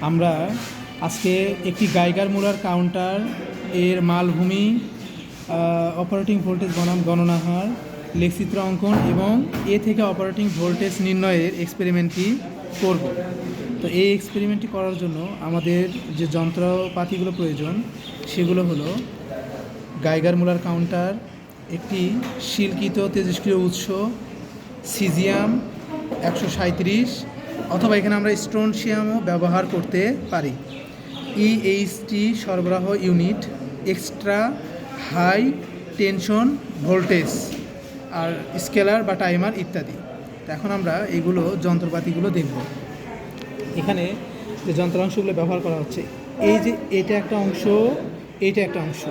আমরা আজকে একটি গাইগার মুলার কাউন্টার এর মালভূমি, অপারেটিং ভোল্টেজ বনাম গণনা হার, লেখচিত্র অঙ্কন এবং এ থেকে অপারেটিং ভোল্টেজ নির্ণয়ের এক্সপেরিমেন্টটি করব। তো এই এক্সপেরিমেন্টটি করার জন্য আমাদের যে যন্ত্রপাতিগুলো প্রয়োজন সেগুলো হলো গাইগার মুলার কাউন্টার, একটি শিলকৃত তেজস্ক্রিয় উৎস, সিজিয়াম 137, অথবা এখানে আমরা স্ট্রনশিয়ামও ব্যবহার করতে পারি, ইএইচটি সরবরাহ unit, extra high tension voltage, আর স্কেলার বা টাইমার ইত্যাদি। তো এখন আমরা এগুলো যন্ত্রপাতিগুলো দেখব। এখানে যে যন্ত্রাংশগুলো ব্যবহার করা হচ্ছে, এই যে এটা একটা অংশ, এইটা একটা অংশ,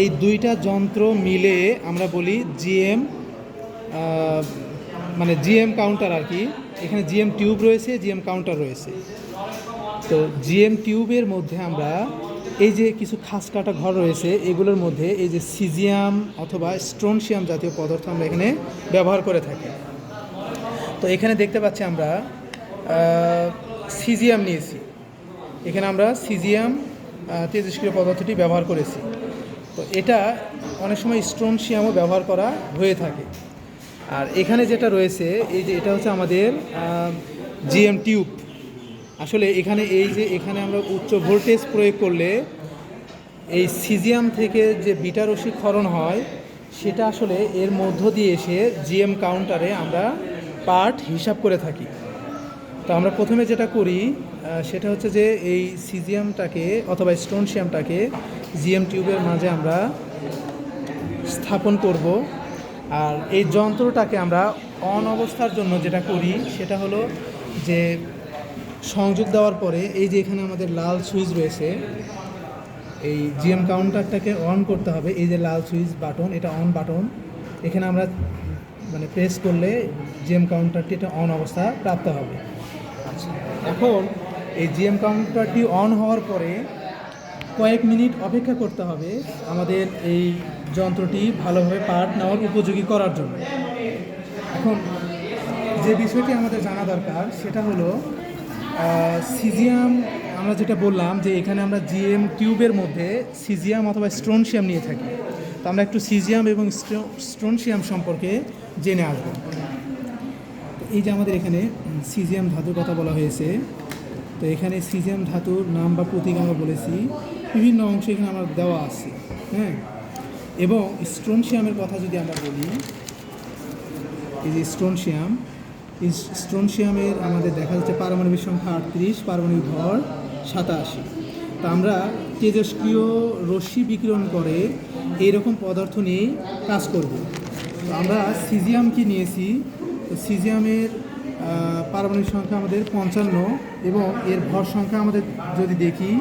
এই দুইটা যন্ত্র মিলে আমরা বলি জিএম, মানে জিএম কাউন্টার আর কি। এখানে জিএম টিউব রয়েছে, জিএম কাউন্টার রয়েছে। তো জিএম টিউবের মধ্যে আমরা এই যে কিছু খাস কাটা ঘর রয়েছে, এগুলোর মধ্যে এই যে সিজিয়াম অথবা স্ট্রনশিয়াম জাতীয় পদার্থ আমরা এখানে ব্যবহার করে থাকি। তো এখানে দেখতে পাচ্ছি আমরা সিজিয়াম নিয়েছি। এখানে আমরা সিজিয়াম তেজস্ক্রিয় পদার্থটি ব্যবহার করেছি। তো এটা অনেক সময় স্ট্রনশিয়ামও ব্যবহার করা হয়ে থাকে। আর এখানে যেটা রয়েছে, এই যে এটা হচ্ছে আমাদের জিএম টিউব। আসলে এখানে এই যে এখানে আমরা উচ্চ ভোল্টেজ প্রয়োগ করলে এই সিজিয়াম থেকে যে বিটা রশ্মি ক্ষরণ হয়, সেটা আসলে এর মধ্য দিয়ে এসে জিএম কাউন্টারে আমরা পার্ট হিসাব করে থাকি। তো আমরা প্রথমে যেটা করি সেটা হচ্ছে যে এই সিজিয়ামটাকে অথবা স্ট্রনশিয়ামটাকে জিএম টিউবের মাঝে আমরা স্থাপন করব। আর এই যন্ত্রটাকে আমরা অন অবস্থার জন্য যেটা করি সেটা হলো যে সংযোগ দেওয়ার পরে এই যে এখানে আমাদের লাল সুইচ রয়েছে, এই জিএম কাউন্টারটাকে অন করতে হবে। এই যে লাল সুইচ বাটন, এটা অন বাটন, এখানে আমরা মানে প্রেস করলে জিএম কাউন্টারটি এটা অন অবস্থা প্রাপ্ত হবে। আচ্ছা, এখন এই জিএম কাউন্টারটি অন হওয়ার পরে কয়েক মিনিট অপেক্ষা করতে হবে আমাদের এই যন্ত্রটি ভালোভাবে পার্ট নেওয়ার উপযোগী করার জন্য। এখন যে বিষয়টি আমাদের জানা দরকার সেটা হলো সিজিয়াম, আমরা যেটা বললাম যে এখানে আমরা জিএম টিউবের মধ্যে সিজিয়াম অথবা স্ট্রনশিয়াম নিয়ে থাকি। তো আমরা একটু সিজিয়াম এবং স্ট্রনশিয়াম সম্পর্কে জেনে আসব। এই যে আমাদের এখানে সিজিয়াম ধাতুর কথা বলা হয়েছে। তো এখানে সিজিয়াম ধাতুর নাম বা প্রতীক আমরা বলেছি, বিভিন্ন অংশ এখানে আমার দেওয়া আছে, হ্যাঁ। এবং স্ট্রনশিয়ামের কথা যদি আমরা বলি, এই যে স্ট্রনশিয়াম, এই স্ট্রনশিয়ামের আমাদের দেখা যাচ্ছে পারমাণবিক সংখ্যা 38, পারমাণবিক ভর 87। তো আমরা তেজস্ক্রিয় রশ্মি বিকিরণ করে এইরকম পদার্থ নিয়েই কাজ করব। তো আমরা সিজিয়াম কি নিয়েছি, তো সিজিয়ামের পারমাণবিক সংখ্যা আমাদের 55 এবং এর ভর সংখ্যা আমাদের যদি দেখি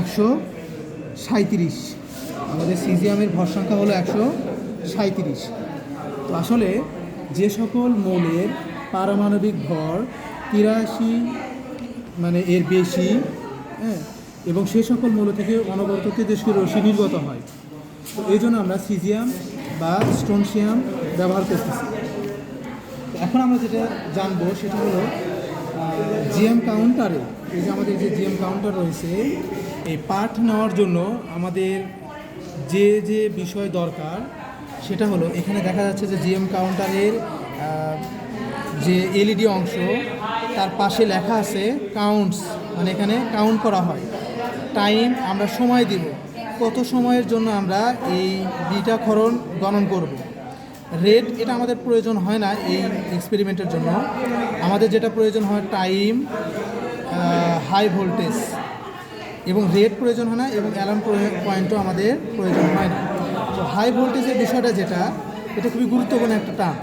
137। আমাদের সিজিয়ামের ভর সংখ্যা হলো 137। তো আসলে যে সকল মৌলের পারমাণবিক ভর 83 মানে এর বেশি, হ্যাঁ, এবং সেই সকল মৌল থেকে অনবরত তেজস্ক্রিয় রশ্মি নির্গত হয়। তো এই জন্য আমরা সিজিয়াম বা স্ট্রনশিয়াম ব্যবহার করতেছি। এখন আমরা যেটা জানবো সেটা হলো জিএম কাউন্টারে, এই যে আমাদের যে জিএম কাউন্টার রয়েছে, এই পার্ট নেওয়ার জন্য আমাদের যে যে বিষয় দরকার সেটা হলো এখানে দেখা যাচ্ছে যে জিএম কাউন্টারের যে এলইডি অংশ, তার পাশে লেখা আছে কাউন্টস, মানে এখানে কাউন্ট করা হয়। টাইম, আমরা সময় দিব, কত সময়ের জন্য আমরা এই বিটা ক্ষরণ গণন করব। রেট, এটা আমাদের প্রয়োজন হয় না এই এক্সপেরিমেন্টের জন্য। আমাদের যেটা প্রয়োজন হয় টাইম, হাই ভোল্টেজ এবং রেট প্রয়োজন হয় না, এবং অ্যালার্ম পয়েন্টও আমাদের প্রয়োজন হয় না। তো হাই ভোল্টেজের বিষয়টা যেটা, এটা খুবই গুরুত্বপূর্ণ একটা টার্ম।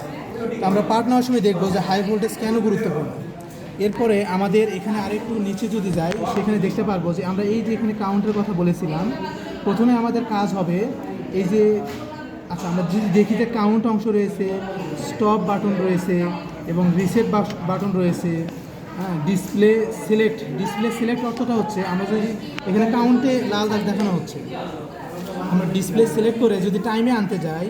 তো আমরা পার্ট নেওয়ার সময় দেখবো যে হাই ভোল্টেজ কেন গুরুত্বপূর্ণ। এরপরে আমাদের এখানে আরেকটু নিচে যদি যাই, সেখানে দেখতে পারবো যে আমরা এই যে এখানে কাউন্টের কথা বলেছিলাম, প্রথমে আমাদের কাজ হবে এই যে, আচ্ছা আমরা যদি দেখি যে কাউন্ট অংশ রয়েছে, স্টপ বাটন রয়েছে এবং রিসেট বাটন রয়েছে, হ্যাঁ, ডিসপ্লে সিলেক্ট অর্থটা হচ্ছে আমরা যদি এখানে কাউন্টে লাল দাগ দেখানো হচ্ছে, আমরা ডিসপ্লে সিলেক্ট করে যদি টাইমে আনতে যাই,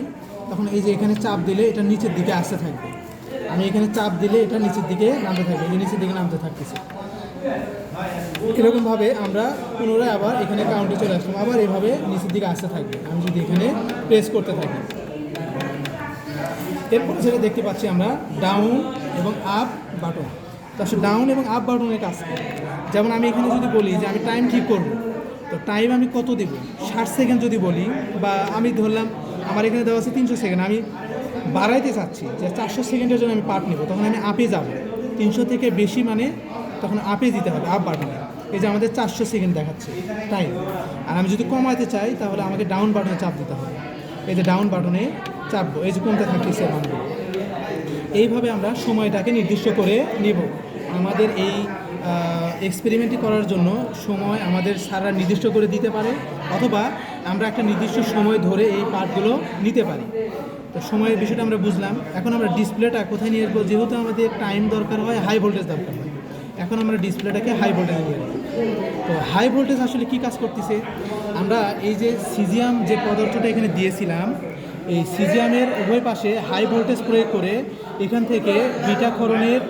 তখন এই যে এখানে চাপ দিলে এটা নিচের দিকে আসতে থাকবে। আমি এখানে চাপ দিলে এটা নিচের দিকে নামতে থাকবে, এই নিচের দিকে নামতে থাকতেছে। এরকমভাবে আমরা পুনরায় আবার এখানে কাউন্টে চলে আসলাম, আবার এভাবে নিচের দিকে আসতে থাকবে। আমি যদি এখানে প্রেস করতে থাকি, এরপর যেটা দেখতে পাচ্ছি আমরা ডাউন এবং আপ বাটন। তো আসলে ডাউন এবং আপ বাটনের কাজ করে। যেমন আমি এখানে যদি বলি যে আমি টাইম ঠিক করব, তো টাইম আমি কত দেব, 60 সেকেন্ড যদি বলি, বা আমি ধরলাম আমার এখানে দেওয়া আছে 300 সেকেন্ড, আমি বাড়াইতে চাচ্ছি যে 400 সেকেন্ডের জন্য আমি পার্ট নেব, তখন আমি আপে যাব। 300 থেকে বেশি মানে তখন আপে দিতে হবে, আপ বাটনে। এই যে আমাদের 400 সেকেন্ড দেখাচ্ছে টাইম। আর আমি যদি কমাতে চাই তাহলে আমাকে ডাউন বাটনে চাপ দিতে হবে। এই যে ডাউন বাটনে চাপবো, এই যে কমতে থাকতেছে মানগুলো। এইভাবে আমরা সময়টাকে নির্দিষ্ট করে নিব। আমাদের এই এক্সপেরিমেন্টটি করার জন্য সময় আমাদের স্যাররা নির্দিষ্ট করে দিতে পারে, অথবা আমরা একটা নির্দিষ্ট সময় ধরে এই পার্টগুলো নিতে পারি। তো সময়ের বিষয়টা আমরা বুঝলাম। এখন আমরা ডিসপ্লেটা কোথায় নিয়ে আসবো? যেহেতু আমাদের টাইম দরকার হয়, হাই ভোল্টেজ দরকার হয়, এখন আমরা ডিসপ্লেটাকে হাই ভোল্টেজ নিয়ে আসবো। তো হাই ভোল্টেজ আসলে কী কাজ করতেছে? আমরা এই যে সিজিয়াম যে পদার্থটা এখানে দিয়েছিলাম, এই সিজিয়ামের উভয় পাশে হাই ভোল্টেজ প্রয়োগ করে এখান থেকে বিটা ক্ষরণের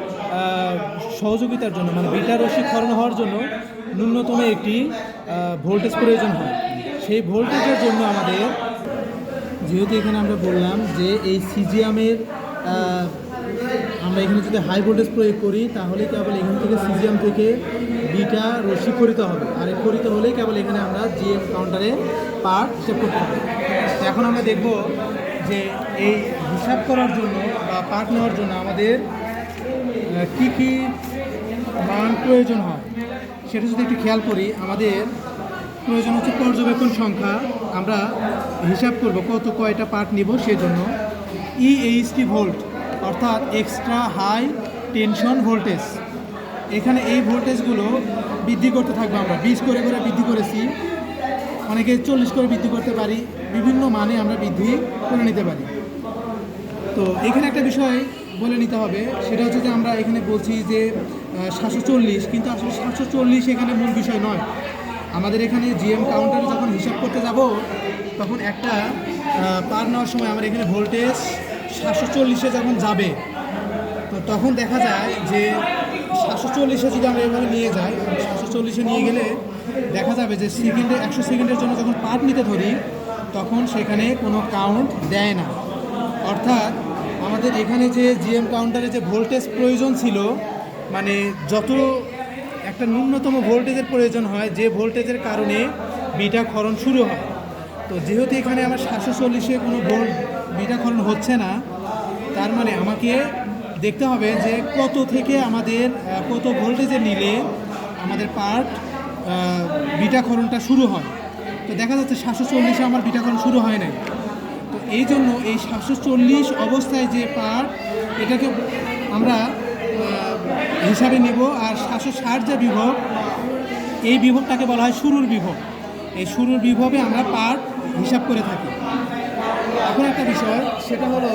সহযোগিতার জন্য, মানে বিটা রশ্মি ক্ষরণ হওয়ার জন্য ন্যূনতম একটি ভোল্টেজ প্রয়োজন হয়। সেই ভোল্টেজের জন্য আমাদের, যেহেতু এখানে আমরা বললাম যে এই সিজিয়ামের আমরা এখানে যদি হাই ভোল্টেজ প্রয়োগ করি তাহলে কেবল এখান থেকে সিজিয়াম থেকে বিটা রশ্মি খরিত হবে, আর এই খরিত হলেই কেবল এখানে আমরা জিএম কাউন্টারে পার্ট হিসাব করতে হবে। এখন আমরা দেখব যে এই হিসাব করার জন্য বা পার্ট নেওয়ার জন্য আমাদের কী কী মান প্রয়োজন হয় সেটা যদি একটু খেয়াল করি। আমাদের প্রয়োজন হচ্ছে পর্যবেক্ষণ সংখ্যা, আমরা হিসাব করব কয়টা পার্ট নিব, সেজন্য EHT ভোল্ট, অর্থাৎ এক্সট্রা হাই টেনশন ভোল্টেজ। এখানে এই ভোল্টেজগুলো বৃদ্ধি করতে থাকবো, আমরা 20 করে বৃদ্ধি করেছি, অনেকে 40 করে বৃদ্ধি করতে পারি, বিভিন্ন মানে আমরা বৃদ্ধি করে নিতে পারি। তো এখানে একটা বিষয় বলে নিতে হবে, সেটা হচ্ছে যে আমরা এখানে বলছি যে 740, কিন্তু আসলে 740 এখানে মূল বিষয় নয়। আমাদের এখানে জিএম কাউন্টারে যখন হিসাব করতে যাব তখন একটা পার নেওয়ার সময় আমরা এখানে ভোল্টেজ 740-এ যখন যাবে, তো তখন দেখা যায় যে 740-এ যদি আমরা এভাবে নিয়ে যাই, 740-এ নিয়ে গেলে দেখা যাবে যে সেকেন্ডে 100 সেকেন্ডের জন্য যখন পার্ট নিতে ধরি তখন সেখানে কোনো কাউন্ট দেয় না। অর্থাৎ আমাদের এখানে যে জিএম কাউন্টারে যে ভোল্টেজ প্রয়োজন ছিল, মানে যত একটা ন্যূনতম ভোল্টেজের প্রয়োজন হয়, যে ভোল্টেজের কারণে বিটা ক্ষরণ শুরু হয়, তো যেহেতু এখানে আমার 740-এ কোনো বিটা ক্ষরণ হচ্ছে না, তার মানে আমাকে দেখতে হবে যে কত থেকে আমাদের কত ভোল্টেজে নিলে আমাদের পার্ট বিটা ক্ষরণটা শুরু হয়। তো দেখা যাচ্ছে 740-এ আমার বিটা ক্ষরণ শুরু হয় নাই। তো এই জন্য এই 740 অবস্থায় যে পার্ট, এটাকে আমরা হিসাবে নেব। আর 760 যে বিভব, এই বিভবটাকে বলা হয় শুরুর বিভব। এই শুরুর বিভবে আমরা পার্ট হিসাব করে থাকি। এখন একটা বিষয়, সেটা হলো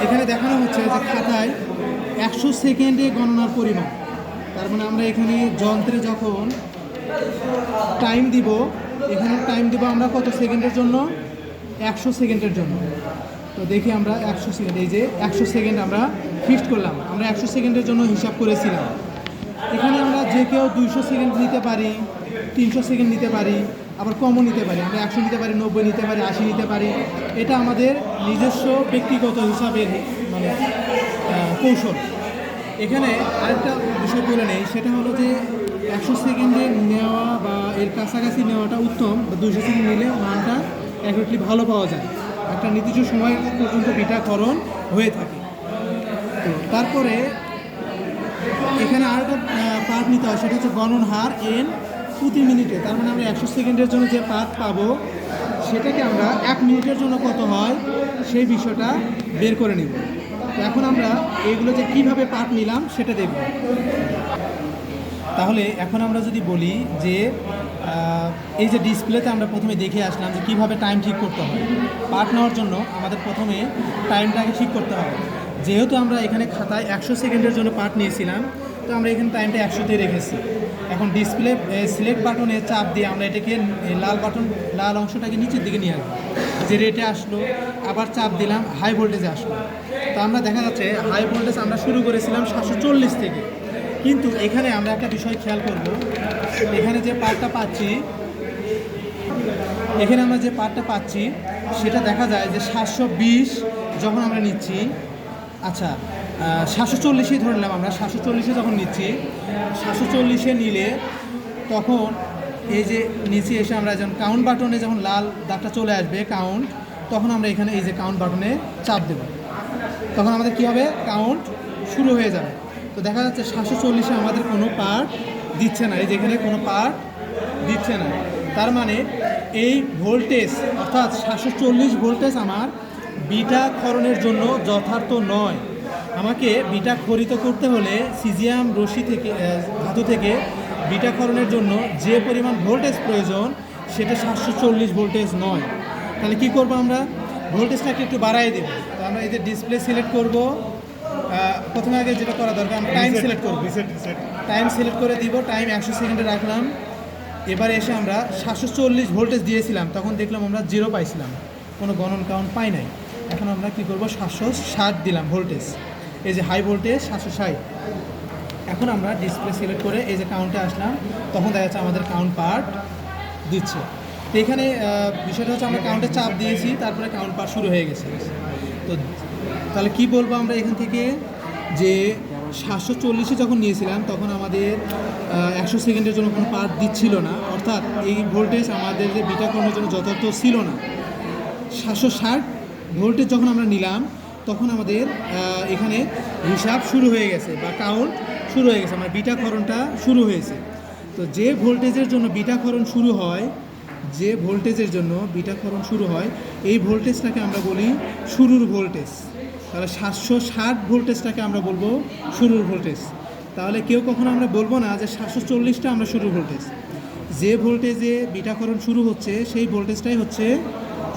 এখানে দেখানো হচ্ছে যে খাতায় 100 সেকেন্ডে গণনার পরিমাণ। তার মানে আমরা এখানে যন্ত্রে যখন টাইম দিব, এখানে টাইম দিব আমরা কত সেকেন্ডের জন্য? 100 সেকেন্ডের জন্য। তো দেখি আমরা 100 সেকেন্ড, এই যে 100 সেকেন্ড আমরা ফিক্সড করলাম, আমরা 100 সেকেন্ডের জন্য হিসাব করেছিলাম। এখানে আমরা যে কেউ 200 সেকেন্ড নিতে পারি, 300 সেকেন্ড নিতে পারি, আবার কমও নিতে পারি, আমরা 100 নিতে পারি, 90 নিতে পারি, 80 নিতে পারি। এটা আমাদের নিজস্ব ব্যক্তিগত হিসাবের মানে কৌশল। এখানে আরেকটা বিষয় বলে নেই, সেটা হলো যে 100 সেকেন্ডে নেওয়া বা এর কাছাকাছি নেওয়াটা উত্তম, বা 200 সেকেন্ড নিলে মানটা অ্যাকুরেটলি ভালো পাওয়া যায়। একটা নির্দিষ্ট সময় পর্যন্ত বিটা ক্ষরণ হয়ে থাকে। তো তারপরে এখানে আরেকটা পার্ট নিতে হয়, সেটা হচ্ছে গণন হার এন প্রতি মিনিটে। তার মানে আমরা 100 সেকেন্ডের জন্য যে পার্ট পাবো সেটাকে আমরা 1 মিনিটের জন্য কত হয় সেই বিষয়টা বের করে নিব। তো এখন আমরা এগুলো যে কীভাবে পার্ট নিলাম সেটা দেখব। তাহলে এখন আমরা যদি বলি যে এই যে ডিসপ্লেতে আমরা প্রথমে দেখে আসলাম যে কীভাবে টাইম ঠিক করতে হয়। পার্ট নেওয়ার জন্য আমাদের প্রথমে টাইমটাকে ঠিক করতে হবে। যেহেতু আমরা এখানে খাতায় 100 সেকেন্ডের জন্য পার্ট নিয়েছিলাম, তো আমরা এখানে টাইমটা 100-তে রেখেছি। এখন ডিসপ্লে সিলেক্ট বাটনে চাপ দিয়ে আমরা এটাকে লাল অংশটাকে নিচের দিকে নিয়ে আসবো, যে রেটে আসলো, আবার চাপ দিলাম, হাই ভোল্টেজে আসলো। তো আমরা দেখা যাচ্ছে হাই ভোল্টেজ আমরা শুরু করেছিলাম 740 থেকে, কিন্তু এখানে আমরা একটা বিষয় খেয়াল করব, এখানে যে পার্টটা পাচ্ছি, এখানে আমরা যে পার্টটা পাচ্ছি সেটা দেখা যায় যে 720 যখন আমরা নিচ্ছি, আচ্ছা 740-এই ধরে নিলাম আমরা, 740-এ যখন নিচ্ছি, 740-এ নিলে তখন এই যে নিচে এসে আমরা যখন কাউন্ট বাটনে যখন লাল দাগটা চলে আসবে কাউন্ট, তখন আমরা এখানে এই যে কাউন্ট বাটনে চাপ দেব, তখন আমাদের কী হবে, কাউন্ট শুরু হয়ে যাবে। তো দেখা যাচ্ছে 740-এ আমাদের কোনো পার্ট দিচ্ছে না, এই যেখানে কোনো পার্ট দিচ্ছে না, তার মানে এই ভোল্টেজ অর্থাৎ 740 ভোল্টেজ আমার বিটা ক্ষরণের জন্য যথার্থ নয়। আমাকে বিটা ক্ষরিত করতে হলে সিজিয়াম রশ্মি থেকে ধাতু থেকে বিটা ক্ষরণের জন্য যে পরিমাণ ভোল্টেজ প্রয়োজন সেটা 740 ভোল্টেজ নয়। তাহলে কি করব, আমরা ভোল্টেজটাকে একটু বাড়াই দেব। তো আমরা এই যে ডিসপ্লে সিলেক্ট করব, প্রথমে আগে যেটা করা দরকার আমরা টাইম সিলেক্ট করব, টাইম সিলেক্ট করে দিব, টাইম 100 সেকেন্ডে রাখলাম। এবারে এসে আমরা 740 ভোল্টেজ দিয়েছিলাম, তখন দেখলাম আমরা 0 পাইছিলাম, কোনো গণন কাউন্ট পাই নাই। এখন আমরা কি করব, 760 দিলাম ভোল্টেজ, এই যে হাই ভোল্টেজ 760। এখন আমরা ডিসপ্লে সিলেক্ট করে এই যে কাউন্টে আসলাম, তখন দেখা যাচ্ছে আমাদের কাউন্ট পার্ট দিচ্ছে। তো এখানে বিষয়টা হচ্ছে আমরা কাউন্টে চাপ দিয়েছি, তারপরে কাউন্ট পার্ট শুরু হয়ে গেছে। তো তাহলে কি বলবো আমরা এখান থেকে, যে 740-এ যখন নিয়েছিলাম তখন আমাদের 100 সেকেন্ডের জন্য কোনো পার্ট দিচ্ছিল না, অর্থাৎ এই ভোল্টেজ আমাদের যে বিটা করানোর জন্য যথার্থ ছিল না। 760 ভোল্টেজ যখন আমরা নিলাম তখন আমাদের এখানে হিসাব শুরু হয়ে গেছে বা কাউন্ট শুরু হয়ে গেছে, আমার বিটা ক্ষরণটা শুরু হয়েছে। তো যে ভোল্টেজের জন্য বিটা ক্ষরণ শুরু হয়, যে ভোল্টেজের জন্য বিটা ক্ষরণ শুরু হয়, এই ভোল্টেজটাকে আমরা বলি শুরুর ভোল্টেজ। তাহলে 760 ভোল্টেজটাকে আমরা বলবো শুরুর ভোল্টেজ। তাহলে কেউ কখনো আমরা বলবো না যে 740টা আমরা শুরুর ভোল্টেজ। যে ভোল্টেজে বিটাকরণ শুরু হচ্ছে সেই ভোল্টেজটাই হচ্ছে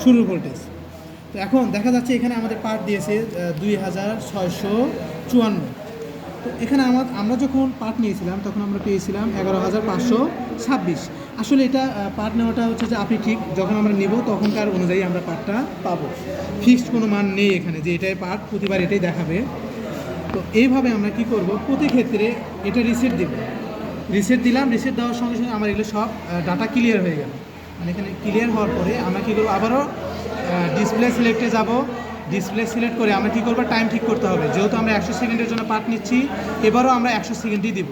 শুরুর ভোল্টেজ। তো এখন দেখা যাচ্ছে এখানে আমাদের পার্ট দিয়েছে 2654। তো এখানে আমরা যখন পার্ট নিয়েছিলাম তখন আমরা পেয়েছিলাম 11526। আসলে এটা পার্ট নেওয়াটা হচ্ছে যে আপনি ঠিক যখন আমরা নেব তখনকার অনুযায়ী আমরা পার্টটা পাবো, ফিক্সড কোনো মান নেই এখানে যে এটাই পার্ট প্রতিবার এটাই দেখাবে। তো এইভাবে আমরা কি করব, প্রতি ক্ষেত্রে এটা রিসেট দেব, রিসেট দিলাম, রিসেট দেওয়ার সঙ্গে সঙ্গে আমার এগুলো সব ডাটা ক্লিয়ার হয়ে গেল। মানে এখানে ক্লিয়ার হওয়ার পরে আমরা কী করবো, আবারও ডিসপ্লে সিলেক্টে যাব, ডিসপ্লে সিলেক্ট করে আমরা কী করবো, টাইম ঠিক করতে হবে। যেহেতু আমরা 100 সেকেন্ডের জন্য পার্ট নিচ্ছি, এবারও আমরা 100 সেকেন্ডই দিব।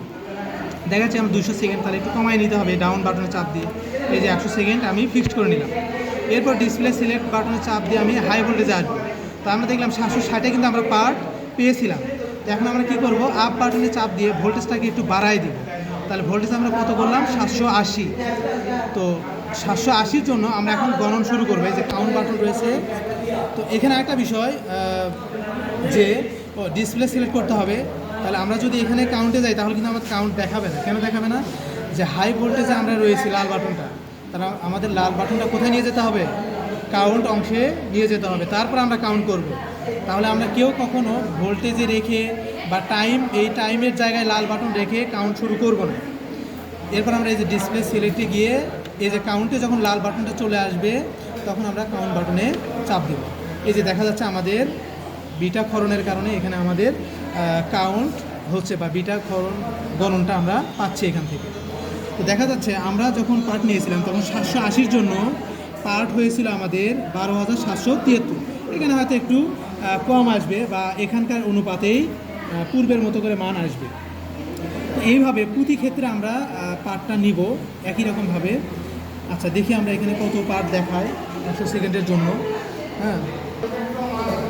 দেখা যাচ্ছে আমরা 200 সেকেন্ড, তাহলে একটু কমাই নিতে হবে ডাউন বাটনে চাপ দিয়ে। এই যে 100 সেকেন্ড আমি ফিক্সড করে নিলাম। এরপর ডিসপ্লে সিলেক্ট বাটনে চাপ দিয়ে আমি হাই ভোল্টেজে আসবো। তো আমরা দেখলাম 760-এ কিন্তু আমরা পার্ট পেয়েছিলাম। তো এখন আমরা কী করবো, আপ বাটনে চাপ দিয়ে ভোল্টেজটাকে একটু বাড়াই দিব। তাহলে ভোল্টেজ আমরা কত করলাম, 780। তো 780-র জন্য আমরা এখন গণন শুরু করবো। এই যে কাউন্ট বাটন রয়েছে। তো এখানে একটা বিষয় যে ডিসপ্লে সিলেক্ট করতে হবে। তাহলে আমরা যদি এখানে কাউন্টে যাই তাহলে কিন্তু আমাদের কাউন্ট দেখাবে না। কেন দেখাবে না, যে হাই ভোল্টেজে আমরা রয়েছি লাল বাটনটা, তারা আমাদের লাল বাটনটা কোথায় নিয়ে যেতে হবে, কাউন্ট অংশে নিয়ে যেতে হবে, তারপর আমরা কাউন্ট করব। তাহলে আমরা কেউ কখনো ভোল্টেজে রেখে বা এই টাইমের জায়গায় লাল বাটন রেখে কাউন্ট শুরু করব না। এরপর আমরা এই যে ডিসপ্লে সিলেক্টে গিয়ে এই যে কাউন্টে যখন লাল বাটনটা চলে আসবে তখন আমরা কাউন্ট বাটনে চাপ দেব। এই যে দেখা যাচ্ছে আমাদের বিটা ক্ষরণের কারণে এখানে আমাদের কাউন্ট হচ্ছে বা বিটা ক্ষরণ গণনটা আমরা পাচ্ছি এখান থেকে। তো দেখা যাচ্ছে আমরা যখন পার্ট নিয়েছিলাম তখন 780-র জন্য পার্ট হয়েছিল আমাদের 12,773। এখানে হয়তো একটু কম আসবে বা এখানকার অনুপাতেই পূর্বের মতো করে মান আসবে। তো এইভাবে প্রতি ক্ষেত্রে আমরা পার্টটা নিব একই রকমভাবে। আচ্ছা দেখি আমরা এখানে কত পার্ট দেখাই 100 সেকেন্ডের জন্য। হ্যাঁ,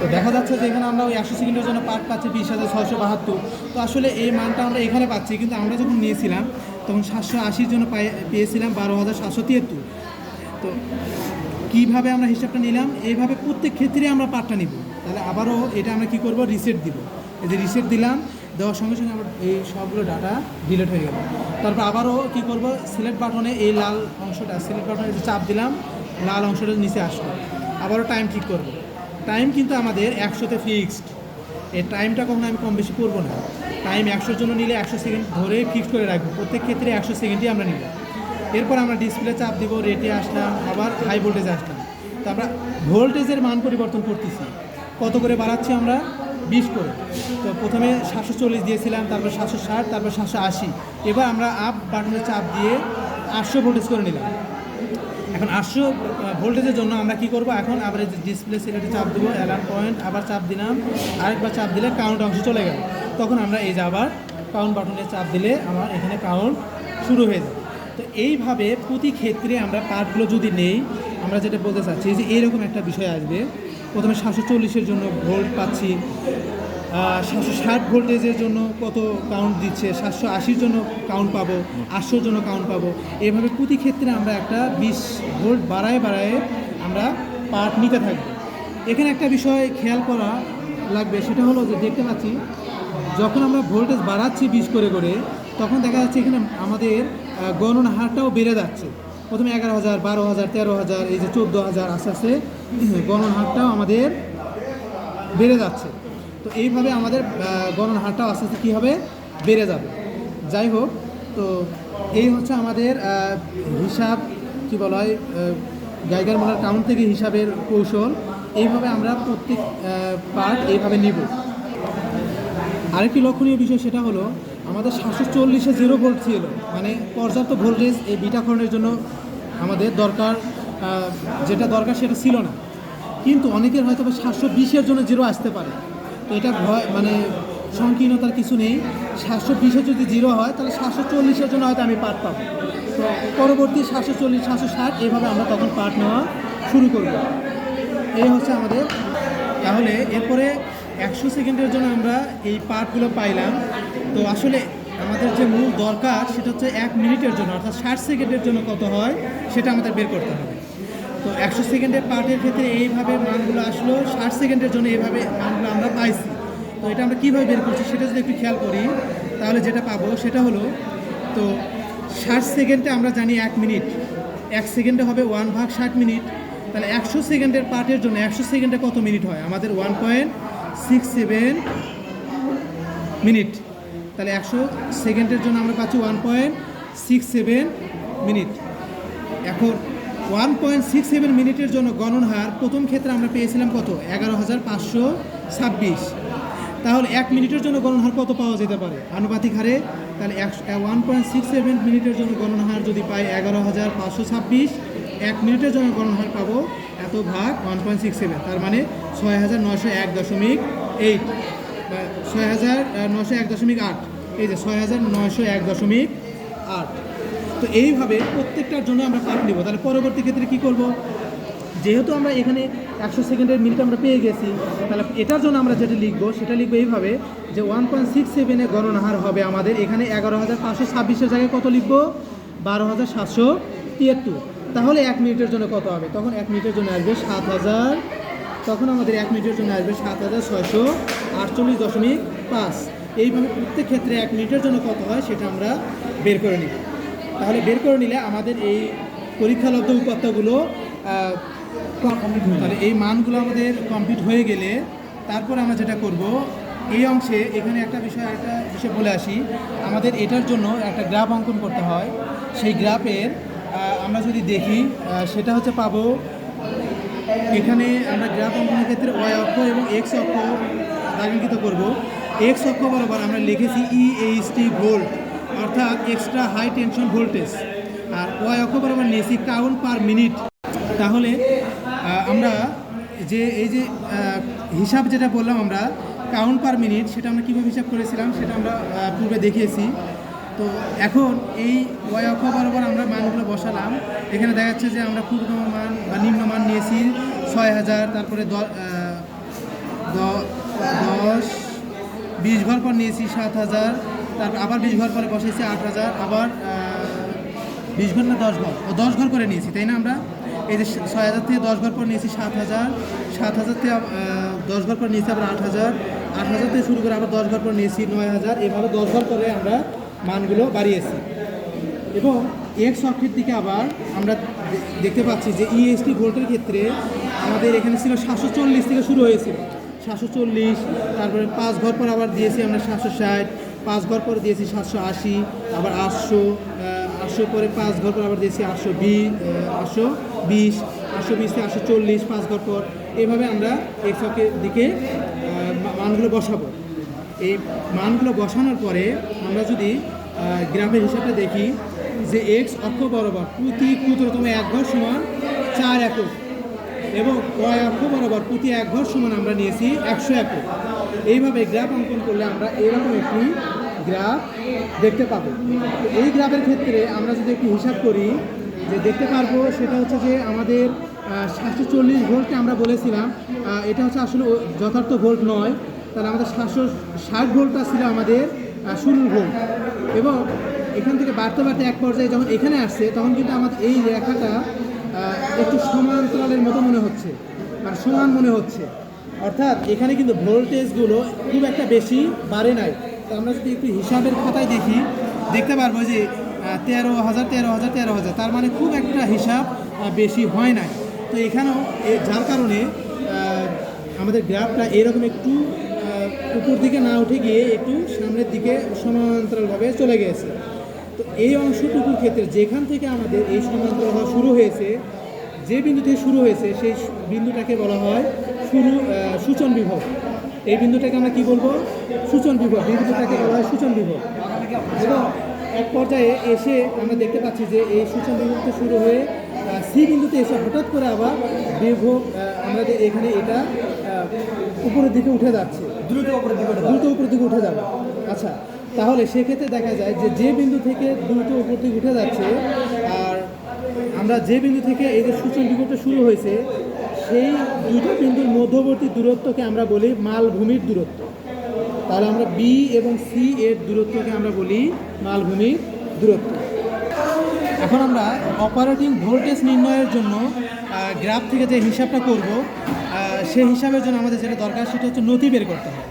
তো দেখা যাচ্ছে যে এখানে আমরা ওই 100 সেকেন্ডের জন্য পার্ট পাচ্ছি 20,672। তো আসলে এই মানটা আমরা এখানে পাচ্ছি, কিন্তু আমরা যখন নিয়েছিলাম তখন 780-র জন্য পেয়েছিলাম 12,773। তো কীভাবে আমরা হিসাবটা নিলাম, এইভাবে প্রত্যেক ক্ষেত্রে আমরা পার্টটা নিব। তাহলে আবারও এটা আমরা কী করব, রিসেট দিব। এই যে রিসেট দিলাম, দেওয়ার সঙ্গে সঙ্গে আমার এই সবগুলো ডাটা ডিলিট হয়ে গেল। তারপর আবারও কী করব, সিলেক্ট বাটনে এই লাল অংশটা সিলেক্ট বাটনে চাপ দিলাম, লাল অংশটা নিচে আসলো। আবারও টাইম ঠিক করব। টাইম কিন্তু আমাদের 100-তে ফিক্সড। এই টাইমটা কখনো আমি কম বেশি করবো না। টাইম 100-র জন্য নিলে 100 সেকেন্ড ধরে ফিক্সড করে রাখবো, প্রত্যেক ক্ষেত্রে 100 সেকেন্ডই আমরা নিব। এরপর আমরা ডিসপ্লে চাপ দিব, রেটে আসলাম, আবার হাই ভোল্টেজে আসলাম। তো আমরা ভোল্টেজের মান পরিবর্তন করতেছি, কত করে বাড়াচ্ছি আমরা, 20 করে। তো প্রথমে 740 দিয়েছিলাম, তারপর 760, তারপর 780। এবার আমরা আপ বাটনে চাপ দিয়ে 800 ভোল্টেজ করে নিলাম। এখন 800 ভোল্টেজের জন্য আমরা কি করব, এখন আবার এই যে ডিসপ্লে সিলেক্টে চাপ দেবো, অ্যালার্ম পয়েন্ট আবার চাপ দিলাম, আরেকবার চাপ দিলে কাউন্ট অংশ চলে গেল। তখন আমরা এই যে আবার কাউন্ট বাটনে চাপ দিলে আমার এখানে কাউন্ট শুরু হয়ে যায়। তো এইভাবে প্রতি ক্ষেত্রে আমরা পার্টগুলো যদি নেই, আমরা যেটা বলতে চাচ্ছি যে এইরকম একটা বিষয় আসবে। প্রথমে 740-এর জন্য ভোল্ট পাচ্ছি, 760 ভোল্টেজের জন্য কত কাউন্ট দিচ্ছে, 780-র জন্য কাউন্ট পাবো, 800-র জন্য কাউন্ট পাবো। এইভাবে প্রতি ক্ষেত্রে আমরা একটা 20 ভোল্ট বাড়ায় আমরা পার্ট নিতে থাকবো। এখানে একটা বিষয় খেয়াল করা লাগবে, সেটা হলো যে দেখতে পাচ্ছি যখন আমরা ভোল্টেজ বাড়াচ্ছি 20 করে, তখন দেখা যাচ্ছে এখানে আমাদের গণনা হারটাও বেড়ে যাচ্ছে। প্রথমে 11,000, 12,000, 13,000, এই যে 14,000, আস্তে আস্তে গণনা হারটাও আমাদের বেড়ে যাচ্ছে। তো এইভাবে আমাদের গণনা হারটাও আস্তে আস্তে কী হবে, বেড়ে যাবে। যাই হোক, তো এই হচ্ছে আমাদের হিসাব, কী বলা হয়, গাইগার মোলার কাউন্ট থেকে হিসাবের কৌশল। এইভাবে আমরা প্রত্যেক পার্ট এইভাবে নিব। আরেকটি লক্ষণীয় বিষয় সেটা হলো আমাদের 740-এ 0 ভোল্ট ছিল, মানে পর্যাপ্ত ভোল্টেজ এই বিটাকরণের জন্য আমাদের দরকার, যেটা দরকার সেটা ছিল না। কিন্তু অনেকের হয়তো 720-এর জন্য 0 আসতে পারে। তো এটা ভয়, মানে সংকীর্ণতার কিছু নেই। 720-এ যদি 0 হয় তাহলে 740-এর জন্য হয়তো আমি পার্ট পাবো। তো পরবর্তী 740, 760 এইভাবে আমরা তখন পার্ট নেওয়া শুরু করব। এই হচ্ছে আমাদের। তাহলে এরপরে 100 সেকেন্ডের জন্য আমরা এই পার্টগুলো পাইলাম। তো আসলে আমাদের যে মূল দরকার সেটা হচ্ছে 1 মিনিটের জন্য, অর্থাৎ 60 সেকেন্ডের জন্য কত হয় সেটা আমাদের বের করতে হবে। তো 100 সেকেন্ডের পার্টের ক্ষেত্রে এইভাবে মানগুলো আসলো, 60 সেকেন্ডের জন্য এইভাবে মানগুলো আমরা পাইছি। তো এটা আমরা কীভাবে বের করছি সেটা যদি একটু খেয়াল করি, তাহলে যেটা পাবো সেটা হলো, তো 60 সেকেন্ডে আমরা জানি 1 মিনিট, 1 সেকেন্ডে হবে 1/60 মিনিট। তাহলে 100 সেকেন্ডের পার্টের জন্য 100 সেকেন্ডে কত মিনিট হয় আমাদের? 1.67 মিনিট। তাহলে 100 সেকেন্ডের জন্য আমরা পাচ্ছি 1.67 মিনিট। এখন 1.67 মিনিটের জন্য গণন হার প্রথম ক্ষেত্রে আমরা পেয়েছিলাম কত? 11,526। তাহলে 1 মিনিটের জন্য গণন হার কত পাওয়া যেতে পারে আনুপাতিক হারে? তাহলে 1.67 মিনিটের জন্য গণন হার যদি পাই 11,526, 1 মিনিটের জন্য গণন হার পাবো এত ভাগ 1.67, তার মানে 6,901.8 বা 6,901.8। এই যে 6,901.8। তো এইভাবে প্রত্যেকটার জন্য আমরা পার্ট নিব। তাহলে পরবর্তী ক্ষেত্রে কী করব, যেহেতু আমরা এখানে 100 সেকেন্ডের মিনিট আমরা পেয়ে গেছি, তাহলে এটার জন্য আমরা যেটা লিখবো সেটা লিখবো এইভাবে যে 1.67-এ গণনা হার হবে আমাদের এখানে 11,526-এর জায়গায় কত লিখবো? 12,773। তাহলে 1 মিনিটের জন্য কত হবে? তখন 1 মিনিটের জন্য আসবে 7,000, তখন আমাদের 1 মিনিটের জন্য আসবে 7,648.5। এইভাবে প্রত্যেক ক্ষেত্রে 1 মিনিটের জন্য কত হয় সেটা আমরা বের করে নিব। তাহলে বের করে নিলে আমাদের এই পরীক্ষালব্ধ উপাত্তগুলো তাহলে এই মানগুলো আমাদের কমপ্লিট হয়ে গেলে তারপর আমরা যেটা করব, এই অংশে এখানে একটা বিষয় বলে আসি। আমাদের এটার জন্য একটা গ্রাফ অঙ্কন করতে হয়। সেই গ্রাফের আমরা যদি দেখি সেটা হচ্ছে পাবো, এখানে আমরা গ্রাফ অঙ্কনের ক্ষেত্রে y অক্ষ এবং x অক্ষ দাগিঙ্কিত করব। x অক্ষ বরাবর আমরা লিখেছি EHT ভোল্ট, অর্থাৎ এক্সট্রা হাই টেনশন ভোল্টেজ, আর y অক্ষ বরাবর নিয়েছি কাউন্ট পার মিনিট। তাহলে আমরা যে এই যে হিসাব যেটা বললাম আমরা কাউন্ট পার মিনিট, সেটা আমরা কীভাবে হিসাব করেছিলাম সেটা আমরা পূর্বে দেখিয়েছি। তো এখন এই y অক্ষ বরাবর আমরা মানগুলো বসালাম। এখানে দেখা যাচ্ছে যে আমরা ক্ষুদ্রতম মান বা নিম্নমান নিয়েছি 6,000, তারপরে 20 ঘর পর নিয়েছি 7,000, তারপর আবার 20 ঘর পরে বসেছি 8,000, আবার 20 ঘর না 10 ঘর, 10 ঘর করে নিয়েছি, তাই না? আমরা এই যে 6,000 থেকে 10 ঘর পর নিয়েছি 7,000, 7,000 থেকে 10 ঘর পর নিয়েছি আবার 8,000, 8,000 থেকে শুরু করে আবার 10 ঘর পর নিয়েছি 9,000। এভাবে 10 ঘর করে আমরা মানগুলো বাড়িয়েছি। এবং এক্স অক্ষের দিকে আবার আমরা দেখতে পাচ্ছি যে EHT ভোল্টের ক্ষেত্রে আমাদের এখানে ছিল 740 থেকে শুরু হয়েছিল, 740, তারপরে 5 ঘর পর আবার দিয়েছি আমরা 760, 5 ঘর পর দিয়েছি 780, আবার 800, 800 পরে 5 ঘর পর আবার দিয়েছি 820, 820 থেকে 840, 5 ঘর পর। এইভাবে আমরা এক্স অক্ষের দিকে মানগুলো বসাবো। এই মানগুলো বসানোর পরে আমরা যদি গ্রাফের হিসাবটা দেখি যে এক্স অক্ষ বরাবর প্রতি ক্ষুদ্রতম এক ঘর সমান 4 একক এবং ওয়াই অক্ষ বরাবর প্রতি এক ঘর সমান আমরা নিয়েছি 100 একক। এইভাবে গ্রাফ অঙ্কন করলে আমরা এরকম একটি গ্রাফ দেখতে পাবো। তো এই গ্রাফের ক্ষেত্রে আমরা যদি একটু হিসাব করি যে দেখতে পারবো সেটা হচ্ছে যে আমাদের 740 ভোল্টকে আমরা বলেছিলাম, এটা হচ্ছে আসলে যথার্থ ভোল্ট নয়, তাহলে আমাদের 760 ভোল্টটা ছিল আমাদের শুরুর ভোল্ট, এবং এখান থেকে বাড়তে বাড়তে এক পর্যায়ে যখন এখানে আসছে তখন কিন্তু আমাদের এই রেখাটা একটু সমান্তরালের মতো মনে হচ্ছে, মানে সমান মনে হচ্ছে, অর্থাৎ এখানে কিন্তু ভোল্টেজগুলো খুব একটা বেশি বাড়ে নাই। তো আমরা যদি একটু হিসাবের খাতায় দেখি দেখতে পারবো যে 13,000 13,000 13,000, তার মানে খুব একটা হিসাব বেশি হয় নাই। তো এখানেও যার কারণে আমাদের গ্রাফটা এরকম একটু উপর দিকে না উঠে গিয়ে একটু সামনের দিকে সমান্তরালভাবে চলে গিয়েছে। তো এই অংশটুকুর ক্ষেত্রে যেখান থেকে আমাদের এই সমান্তরাল হওয়া শুরু হয়েছে, যে বিন্দু থেকে শুরু হয়েছে সেই বিন্দুটাকে বলা হয় সূচন বিভব। এই বিন্দুটাকে আমরা কি বলবো? সূচন বিভব। বিন্দুটাকে বলা হয় সূচন বিভব। এবং এক পর্যায়ে এসে আমরা দেখতে পাচ্ছি যে এই সূচন বিভবতে শুরু হয়ে সি বিন্দুতে এসে হঠাৎ করে আবার বিভব আমাদের এখানে এটা উপরের দিকে উঠে যাচ্ছে, দ্রুত উপরের দিকে উঠে যাবে। আচ্ছা, তাহলে সেক্ষেত্রে দেখা যায় যে যে বিন্দু থেকে দ্রুত উপর দিকে উঠে যাচ্ছে আর আমরা যে বিন্দু থেকে এই যে সূচন বিভবটা শুরু হয়েছে সেই দুটো বিন্দুর মধ্যবর্তী দূরত্বকে আমরা বলি মালভূমির দূরত্ব। তাহলে আমরা বি এবং সি এর দূরত্বকে আমরা বলি মালভূমির দূরত্ব। এখন আমরা অপারেটিং ভোল্টেজ নির্ণয়ের জন্য গ্রাফ থেকে যে হিসাবটা করব, সেই হিসাবের জন্য আমাদের যেটা দরকার সেটা হচ্ছে নতি বের করতে হবে।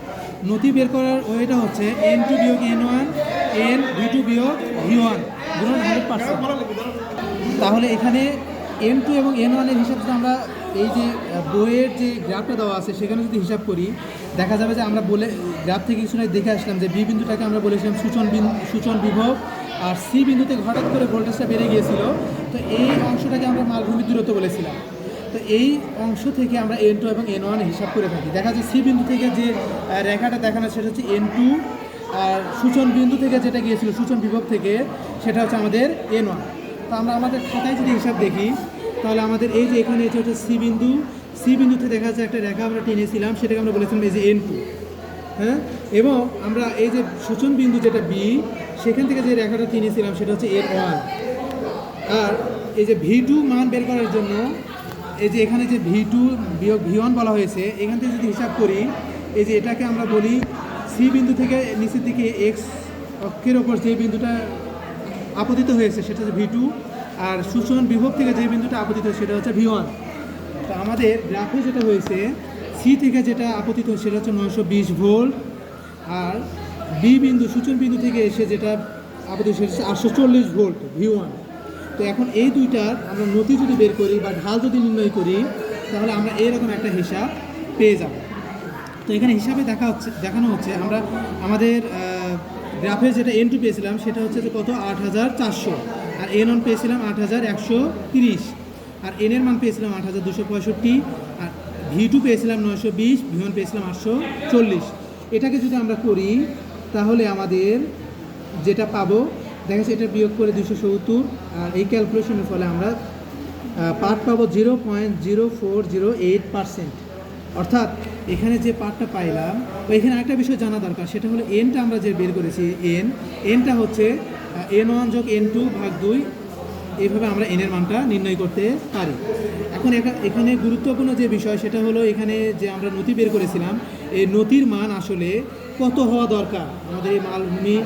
নতি বের করার ওয়েটা হচ্ছে N2 বিয়োগ N1 N V2 বিয়োগ V1 গুণন 100%। তাহলে এখানে N2 এবং N1 এর হিসাব যদি আমরা এই যে বইয়ের যে গ্রাফটা দেওয়া আছে সেখানে যদি হিসাব করি দেখা যাবে যে আমরা বলে গ্রাফ থেকে কিছু না দেখে আসলাম যে বি বিন্দুটাকে আমরা বলেছিলাম সূচন বিভব, আর সি বিন্দু থেকে হঠাৎ করে ভোল্টেজটা বেড়ে গিয়েছিল। তো এই অংশটাকে আমরা মালভূমির দূরত্ব বলেছিলাম। তো এই অংশ থেকে আমরা N2 এবং N1 হিসাব করে থাকি। দেখা যায় সি বিন্দু থেকে যে রেখাটা দেখানো সেটা হচ্ছে N2, আর সূচন বিন্দু থেকে যেটা গিয়েছিল সূচন বিভব থেকে সেটা হচ্ছে আমাদের N1। তো আমরা আমাদের খাতায় যদি হিসাব দেখি তাহলে আমাদের এই যে এখানে এটা হচ্ছে সি বিন্দুতে দেখা যাচ্ছে একটা রেখা আমরা টেনেছিলাম, সেটাকে আমরা বলেছিলাম এই যে N2, হ্যাঁ। এবং আমরা এই যে সূচন বিন্দু যেটা বি সেখান থেকে যে রেখাটা টেনেছিলাম সেটা হচ্ছে N1। আর এই যে V2 মান বের করার জন্য এই যে এখানে যে V2 বিয়োগ V1 বলা হয়েছে, এখান থেকে যদি হিসাব করি এই যে এটাকে আমরা বলি সি বিন্দু থেকে নিচের দিকে এক্স অক্ষের ওপর যে বিন্দুটা আপতিত হয়েছে সেটা হচ্ছে V2, আর সূচন বিভব থেকে যে বিন্দুটা আপতিত হয়েছে সেটা হচ্ছে V1। তো আমাদের গ্রাফে যেটা হয়েছে সি থেকে যেটা আপতিত হয়েছে সেটা হচ্ছে 920 ভোল্ট, আর বি বিন্দু সূচন বিন্দু থেকে এসে যেটা আপতিত সেটা হচ্ছে 840 ভোল্ট V1। তো এখন এই দুইটার আমরা নতি যদি বের করি বা ঢাল যদি নির্ণয় করি তাহলে আমরা এইরকম একটা হিসাব পেয়ে যাব। তো এখানে হিসাবে দেখানো হচ্ছে আমরা আমাদের গ্রাফে যেটা N2 পেয়েছিলাম সেটা হচ্ছে যে কত 8400, আর N1 পেয়েছিলাম 8130, আর N এর মান পেয়েছিলাম 8265, আর V2 পেয়েছিলাম 920, V1 পেয়েছিলাম 840। এটাকে যদি আমরা করি তাহলে আমাদের যেটা পাবো দেখা যাচ্ছে এটা বিয়োগ করে 270, আর এই ক্যালকুলেশনের ফলে আমরা পার্ট পাবো 0.0408%। অর্থাৎ এখানে যে পার্টটা পাইলাম, এখানে একটা বিষয় জানা দরকার, সেটা হলো এনটা আমরা যে বের করেছি এনটা হচ্ছে N1 যোগ N2 ভাগ 2, এইভাবে আমরা এনের মানটা নির্ণয় করতে পারি। এখন এখানে গুরুত্বপূর্ণ যে বিষয় সেটা হলো এখানে যে আমরা নতি বের করেছিলাম এই নতির মান আসলে কত হওয়া দরকার আমাদের এই মালভূমি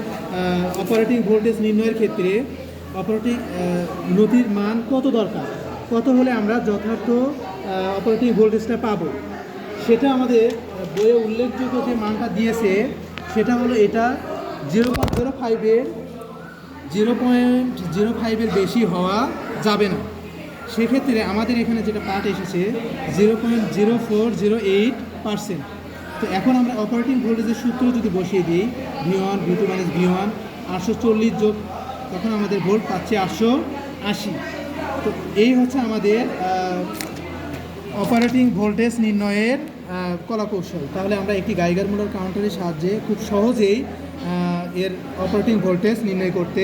অপারেটিং ভোল্টেজ নির্ণয়ের ক্ষেত্রে। নতির মান কত দরকার, কত হলে আমরা যথার্থ অপারেটিং ভোল্টেজটা পাবো, সেটা আমাদের বইয়ে উল্লেখযোগ্য যে মানটা দিয়েছে সেটা হলো এটা 0.05-এর বেশি হওয়া যাবে না। সেক্ষেত্রে আমাদের এখানে যেটা পার্ট এসেছে 0.0408%। তো এখন আমরা অপারেটিং ভোল্টেজের সূত্র যদি বসিয়ে দিই V1 V2 মাইনাস V1 840 যোগ, তখন আমাদের ভোল্ট পাচ্ছে 880। তো এই হচ্ছে আমাদের অপারেটিং ভোল্টেজ নির্ণয়ের কলা কৌশল, তাহলে আমরা একটি গাইগার মুলার কাউন্টারের সাহায্যে খুব সহজেই এর অপারেটিং ভোল্টেজ নির্ণয় করতে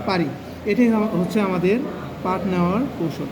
পারি। এটাই হচ্ছে আমাদের পাঠ নেওয়ার কৌশল।